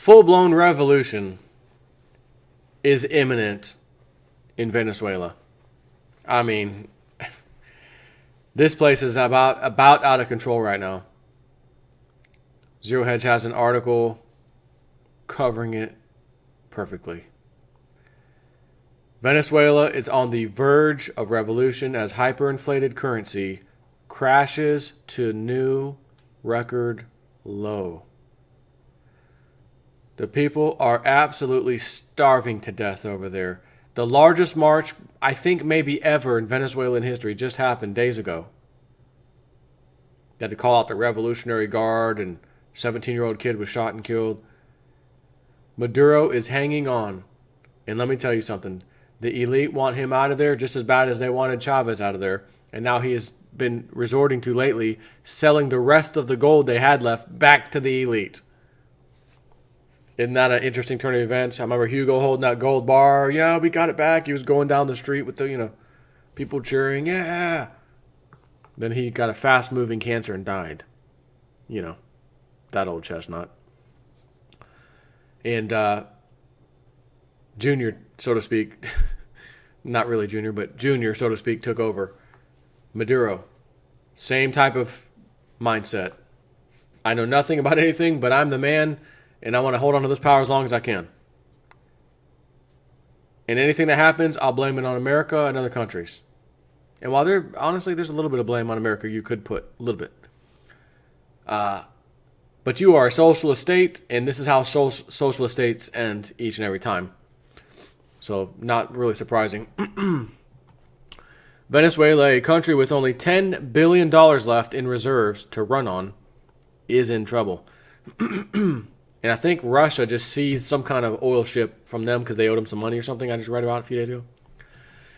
full-blown revolution is imminent in Venezuela. I mean, this place is about out of control right now. Zero Hedge has an article covering it perfectly. Venezuela is on the verge of revolution as hyperinflated currency crashes to new record low. The people are absolutely starving to death over there. The largest march, I think maybe ever in Venezuelan history, just happened days ago. They had to call out the Revolutionary Guard, and a 17-year-old kid was shot and killed. Maduro is hanging on. And let me tell you something. The elite want him out of there just as bad as they wanted Chavez out of there. And now he has been resorting to lately selling the rest of the gold they had left back to the elite. Isn't that an interesting turn of events? I remember Hugo holding that gold bar. Yeah, we got it back. He was going down the street with the, people cheering. Yeah. Then he got a fast-moving cancer and died. That old chestnut. And Junior, so to speak, not really Junior, but Junior, so to speak, took over. Maduro, same type of mindset. I know nothing about anything, but I'm the man, and I want to hold on to this power as long as I can. And anything that happens, I'll blame it on America and other countries. And while there's a little bit of blame on America, you could put a little bit. But you are a socialist state, and this is how socialist states end each and every time. So, not really surprising. Venezuela, a country with only $10 billion left in reserves to run on, is in trouble. And I think Russia just seized some kind of oil ship from them because they owed them some money or something. I just read about it a few days ago.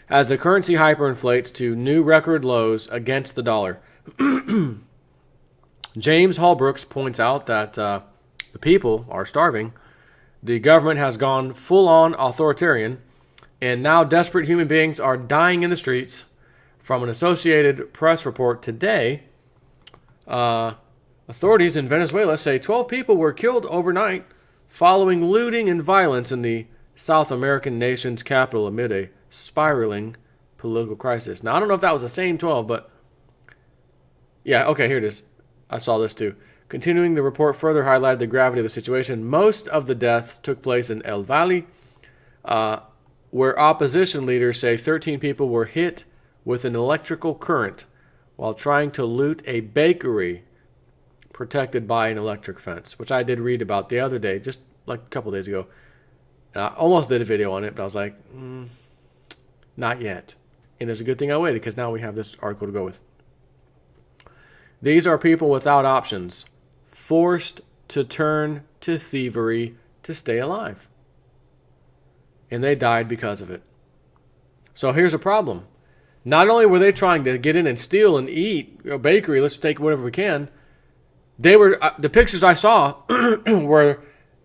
As the currency hyperinflates to new record lows against the dollar. James Holbrooks points out that the people are starving. The government has gone full-on authoritarian, and now desperate human beings are dying in the streets. From an Associated Press report today, authorities in Venezuela say 12 people were killed overnight following looting and violence in the South American nation's capital amid a spiraling political crisis. Now, I don't know if that was the same 12, but yeah, okay, here it is. I saw this too. Continuing, the report further highlighted the gravity of the situation. Most of the deaths took place in El Valle, where opposition leaders say 13 people were hit with an electrical current while trying to loot a bakery protected by an electric fence, which I did read about the other day, just like a couple days ago. And I almost did a video on it, but I was like, not yet. And it's a good thing I waited, because now we have this article to go with. These are people without options, forced to turn to thievery to stay alive. And they died because of it. So here's a problem. Not only were they trying to get in and steal and eat a bakery, let's take whatever we can. They were the pictures I saw were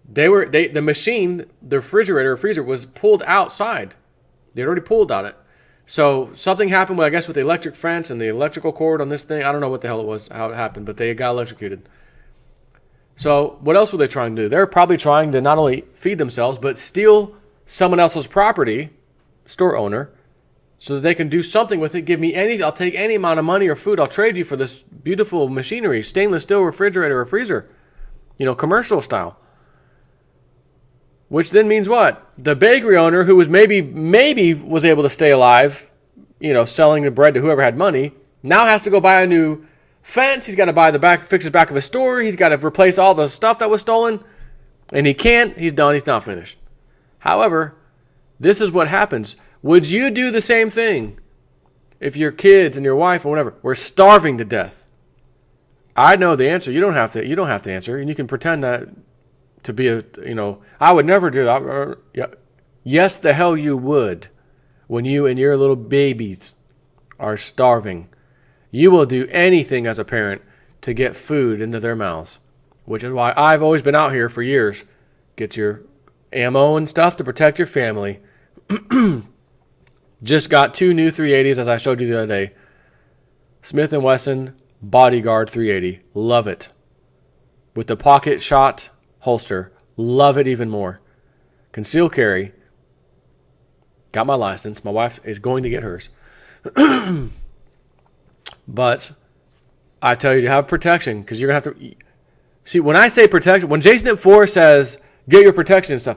the machine, the refrigerator or freezer was pulled outside. They'd already pulled out it. So something happened with, I guess, with the electric fence and the electrical cord on this thing. I don't know what the hell it was, how it happened, but they got electrocuted. So what else were they trying to do? They're probably trying to not only feed themselves, but steal someone else's property, store owner, so that they can do something with it. I'll take any amount of money or food. I'll trade you for this beautiful machinery, stainless steel refrigerator or freezer, commercial style. Which then means what? The bakery owner, who was maybe was able to stay alive, selling the bread to whoever had money, now has to go buy a new fence. He's got to fix the back of his store. He's got to replace all the stuff that was stolen. And he can't. He's done. He's not finished. However, this is what happens. Would you do the same thing if your kids and your wife or whatever were starving to death? I know the answer. You don't have to answer, and you can pretend that to be I would never do that. Yes, the hell you would. When you and your little babies are starving, you will do anything as a parent to get food into their mouths, which is why I've always been out here for years. Get your ammo and stuff to protect your family. Just got 2 new 380s, as I showed you the other day. Smith & Wesson Bodyguard 380. Love it. With the pocket shot holster. Love it even more. Conceal carry. Got my license. My wife is going to get hers. But I tell you to have protection because you're going to have to... See, when I say protection, when Jason at 4 says get your protection and stuff,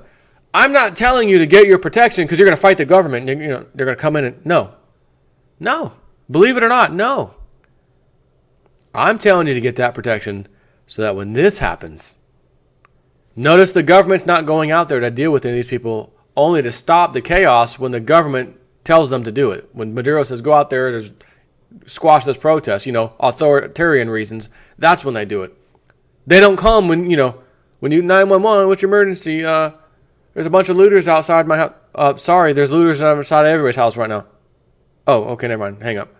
I'm not telling you to get your protection because you're going to fight the government. And, they're going to come in and... No. Believe it or not, no. I'm telling you to get that protection so that when this happens... Notice the government's not going out there to deal with any of these people, only to stop the chaos when the government tells them to do it. When Maduro says, go out there to squash this protest, authoritarian reasons, that's when they do it. They don't come when you 911, what's your emergency? There's a bunch of looters outside my house. Sorry, there's looters outside of everybody's house right now. Oh, okay, never mind. Hang up.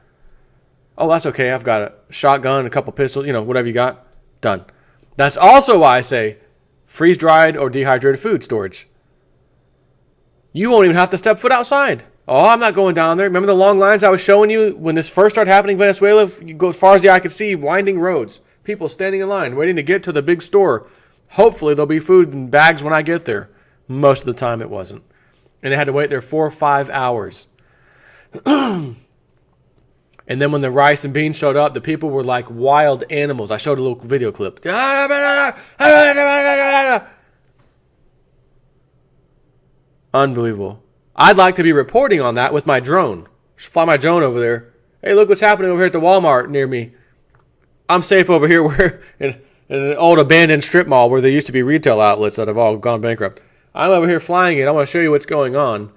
Oh, that's okay. I've got a shotgun, a couple pistols, whatever you got. Done. That's also why I say freeze-dried or dehydrated food storage. You won't even have to step foot outside. Oh, I'm not going down there. Remember the long lines I was showing you when this first started happening in Venezuela? You go as far as the eye could see, winding roads. People standing in line, waiting to get to the big store. Hopefully there'll be food in bags when I get there. Most of the time it wasn't. And they had to wait there 4 or 5 hours. And then when the rice and beans showed up, the people were like wild animals. I showed a little video clip. Unbelievable. I'd like to be reporting on that with my drone. Just fly my drone over there. Hey, look what's happening over here at the Walmart near me. I'm safe over here where in an old abandoned strip mall where there used to be retail outlets that have all gone bankrupt. I'm over here flying it. I want to show you what's going on.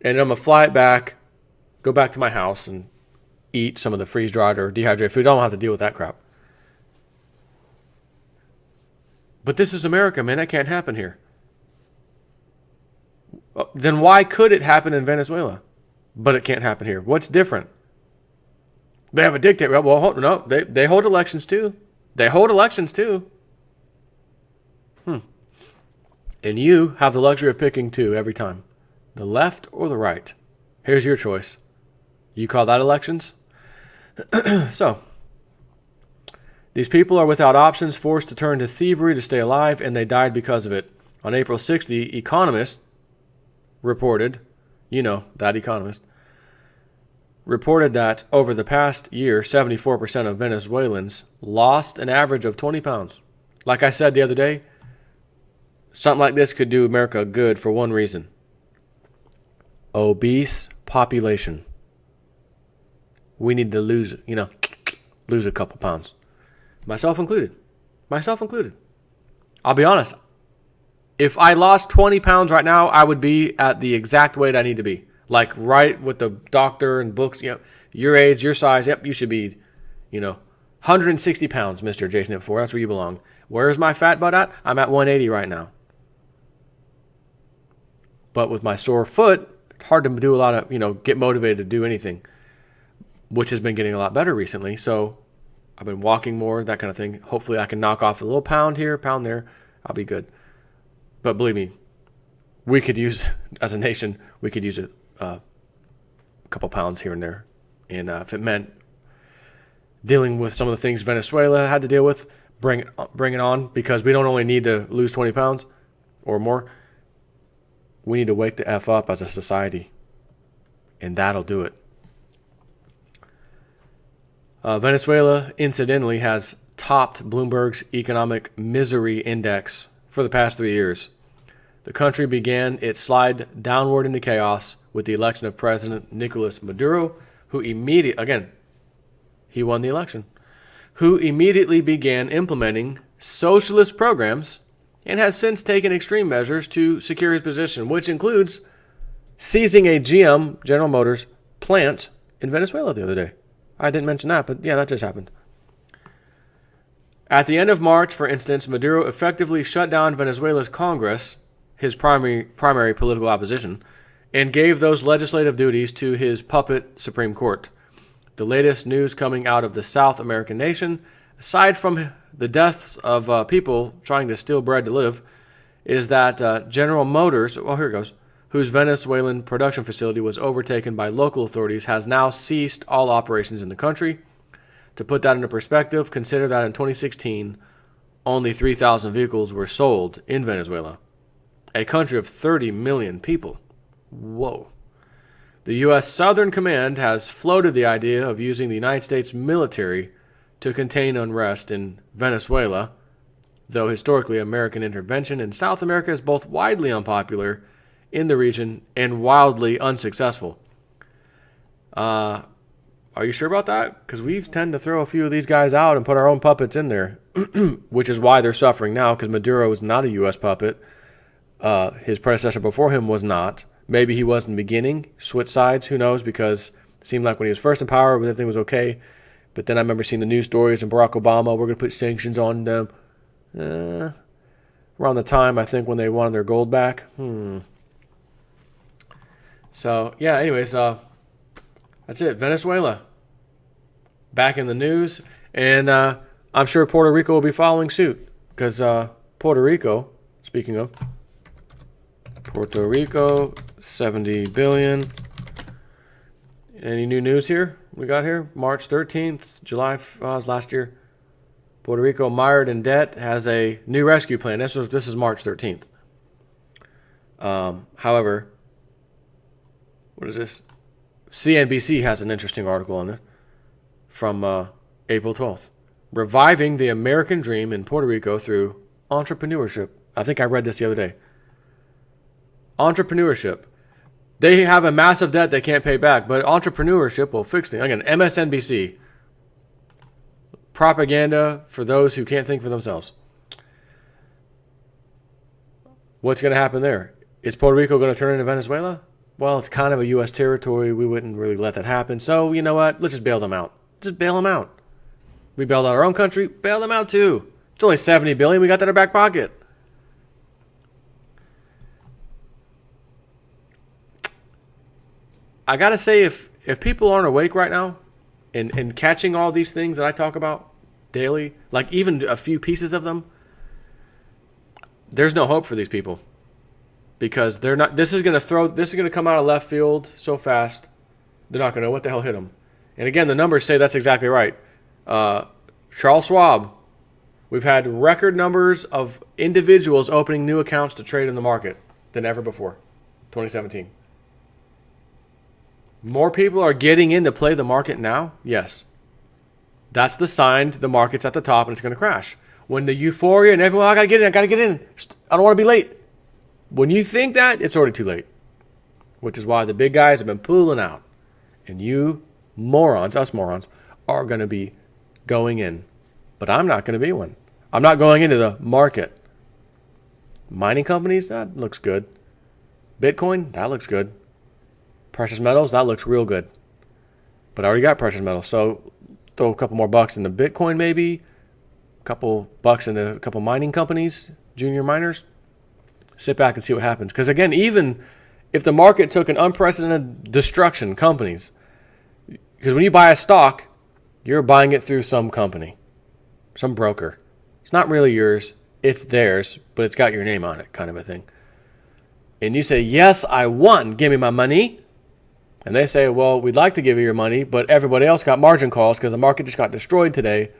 And I'm going to fly it back, go back to my house, and eat some of the freeze-dried or dehydrated food. I don't have to deal with that crap. But this is America, man. That can't happen here. Then why could it happen in Venezuela? But it can't happen here. What's different? They have a dictator. Well, no, they hold elections too. And you have the luxury of picking two every time. The left or the right. Here's your choice. You call that elections? So, these people are without options, forced to turn to thievery to stay alive, and they died because of it. On April 6th, The Economist reported, that Economist, reported that over the past year, 74% of Venezuelans lost an average of 20 pounds. Like I said the other day, something like this could do America good for one reason. Obese population. We need to lose a couple pounds. Myself included. I'll be honest. If I lost 20 pounds right now, I would be at the exact weight I need to be. Like right with the doctor and books. Your age, your size. Yep, you should be, 160 pounds, Mr. Jason at 4. That's where you belong. Where's my fat butt at? I'm at 180 right now. But with my sore foot, it's hard to do a lot of, get motivated to do anything, which has been getting a lot better recently. So I've been walking more, that kind of thing. Hopefully I can knock off a little pound here, pound there. I'll be good. But believe me, we could use, as a nation, a couple pounds here and there. And if it meant dealing with some of the things Venezuela had to deal with, bring it on, because we don't only need to lose 20 pounds or more. We need to wake the F up as a society. And that'll do it. Venezuela, incidentally, has topped Bloomberg's economic misery index for the past 3 years. The country began its slide downward into chaos with the election of President Nicolas Maduro, he won the election, who immediately began implementing socialist programs and has since taken extreme measures to secure his position, which includes seizing a GM, General Motors, plant in Venezuela the other day. I didn't mention that, but yeah, that just happened. At the end of March, for instance, Maduro effectively shut down Venezuela's Congress, his primary political opposition, and gave those legislative duties to his puppet Supreme Court. The latest news coming out of the South American nation, aside from the deaths of people trying to steal bread to live, is that General Motors, whose Venezuelan production facility was overtaken by local authorities, has now ceased all operations in the country. To put that into perspective, consider that in 2016, only 3,000 vehicles were sold in Venezuela, a country of 30 million people. Whoa. The U.S. Southern Command has floated the idea of using the United States military to contain unrest in Venezuela, though historically American intervention in South America is both widely unpopular in the region and wildly unsuccessful. Are you sure about that? Because we tend to throw a few of these guys out and put our own puppets in there, which is why they're suffering now, because Maduro is not a U.S. puppet. His predecessor before him was not. Maybe he was in the beginning, switched sides, who knows, because it seemed like when he was first in power, everything was okay. But then I remember seeing the news stories and Barack Obama, we're going to put sanctions on them. Around the time, I think, when they wanted their gold back. So, yeah, anyways, that's it. Venezuela. Back in the news. And I'm sure Puerto Rico will be following suit. Because Puerto Rico, speaking of, Puerto Rico, 70 billion. Any new news here? We got here March 13th, July was last year. Puerto Rico, mired in debt, has a new rescue plan. This is March 13th. However, what is this? CNBC has an interesting article on it from April 12th. Reviving the American dream in Puerto Rico through entrepreneurship. I think I read this the other day. Entrepreneurship. They have a massive debt they can't pay back, but entrepreneurship will fix things. Again, MSNBC. Propaganda for those who can't think for themselves. What's going to happen there? Is Puerto Rico going to turn into Venezuela? Well, it's kind of a U.S. territory. We wouldn't really let that happen. So, you know what? Let's just bail them out. Just bail them out. We bailed out our own country. Bail them out too. It's only $70 billion. We got that in our back pocket. I got to say, if people aren't awake right now and catching all these things that I talk about daily, like even a few pieces of them, there's no hope for these people. Because they're not. This is going to come out of left field so fast, they're not going to know what the hell hit them. And again, the numbers say that's exactly right. Charles Schwab, we've had record numbers of individuals opening new accounts to trade in the market than ever before, 2017. More people are getting in to play the market now? Yes. That's the sign the market's at the top and it's going to crash. When the euphoria and everyone, I got to get in. I don't want to be late. When you think that, it's already too late. Which is why the big guys have been pulling out. And you morons, us morons, are going to be going in. But I'm not going to be one. I'm not going into the market. Mining companies, that looks good. Bitcoin, that looks good. Precious metals, that looks real good. But I already got precious metals, so throw a couple more bucks into Bitcoin maybe. A couple bucks into a couple mining companies, junior miners. Sit back and see what happens. Because again, even if the market took an unprecedented destruction, companies, because when you buy a stock, you're buying it through some company, some broker. It's not really yours. It's theirs, but it's got your name on it, kind of a thing. And you say, yes, I won. Give me my money. And they say, well, we'd like to give you your money, but everybody else got margin calls because the market just got destroyed today,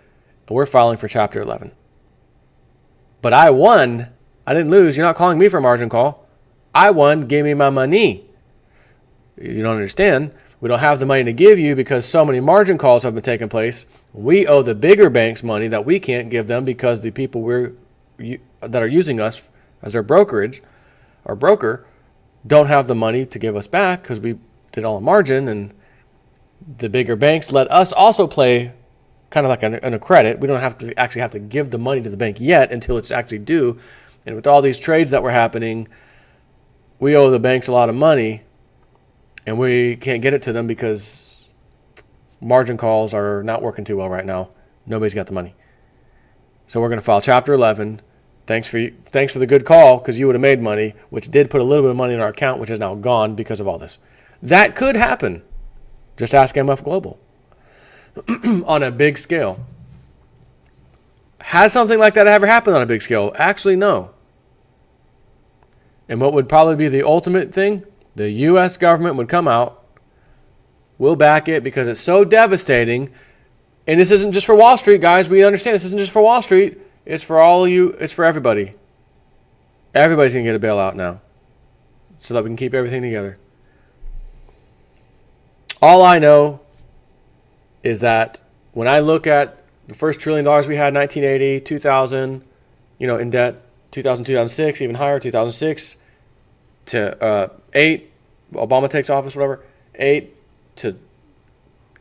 and we're filing for Chapter 11. But I won. I didn't lose. You're not calling me for a margin call. I won. Give me my money. You don't understand. We don't have the money to give you because so many margin calls have been taking place. We owe the bigger banks money that we can't give them because the people that are using us as our brokerage, our broker, don't have the money to give us back because we did all the margin, and the bigger banks let us also play kind of like a credit. We don't have to give the money to the bank yet until it's actually due. And with all these trades that were happening, we owe the banks a lot of money, and we can't get it to them because margin calls are not working too well right now. Nobody's got the money. So we're going to file Chapter 11. Thanks for the good call, because you would have made money, which did put a little bit of money in our account, which is now gone because of all this. That could happen. Just ask MF Global. On a big scale. Has something like that ever happened on a big scale? Actually, no. And what would probably be the ultimate thing? The U.S. government would come out. We'll back it because it's so devastating. And this isn't just for Wall Street, guys. We understand this isn't just for Wall Street. It's for all of you. It's for everybody. Everybody's going to get a bailout now so that we can keep everything together. All I know is that when I look at the first $1 trillion we had in 1980, 2000, in debt, 2000, 2006, even higher, 2006 to 8, Obama takes office, whatever, 8 to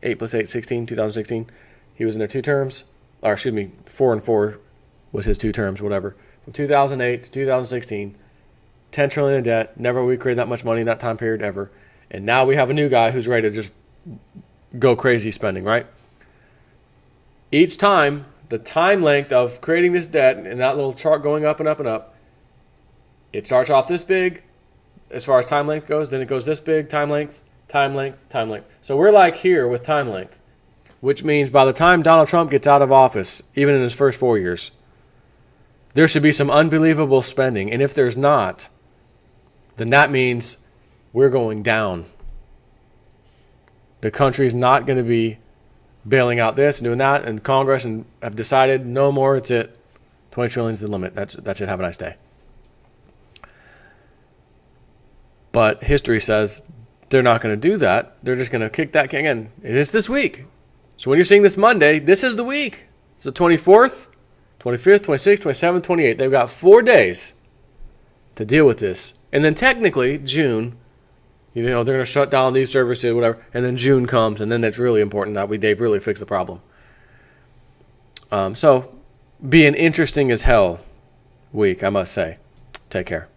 8 plus 8, 16, 2016. He was in there 2 terms, or excuse me, 4 and 4 was his 2 terms, whatever. From 2008 to 2016, $10 trillion in debt. Never we created that much money in that time period ever. And now we have a new guy who's ready to just go crazy spending, right? Each time, the time length of creating this debt and that little chart going up and up and up, it starts off this big as far as time length goes. Then it goes this big, time length, time length, time length. So we're like here with time length, which means by the time Donald Trump gets out of office, even in his first 4 years, there should be some unbelievable spending. And if there's not, then that means we're going down. The country's not going to be bailing out this and doing that, and Congress and have decided no more. It's it. 20 trillion is the limit. That's it. Have a nice day. But history says they're not going to do that. They're just going to kick that can in. It's this week. So when you're seeing this Monday, this is the week. It's the 24th, 25th, 26th, 27th, 28th. They've got 4 days to deal with this. And then technically, June, they're going to shut down these services, whatever. And then June comes, and then it's really important that they've really fixed the problem. So, be an interesting as hell week, I must say. Take care.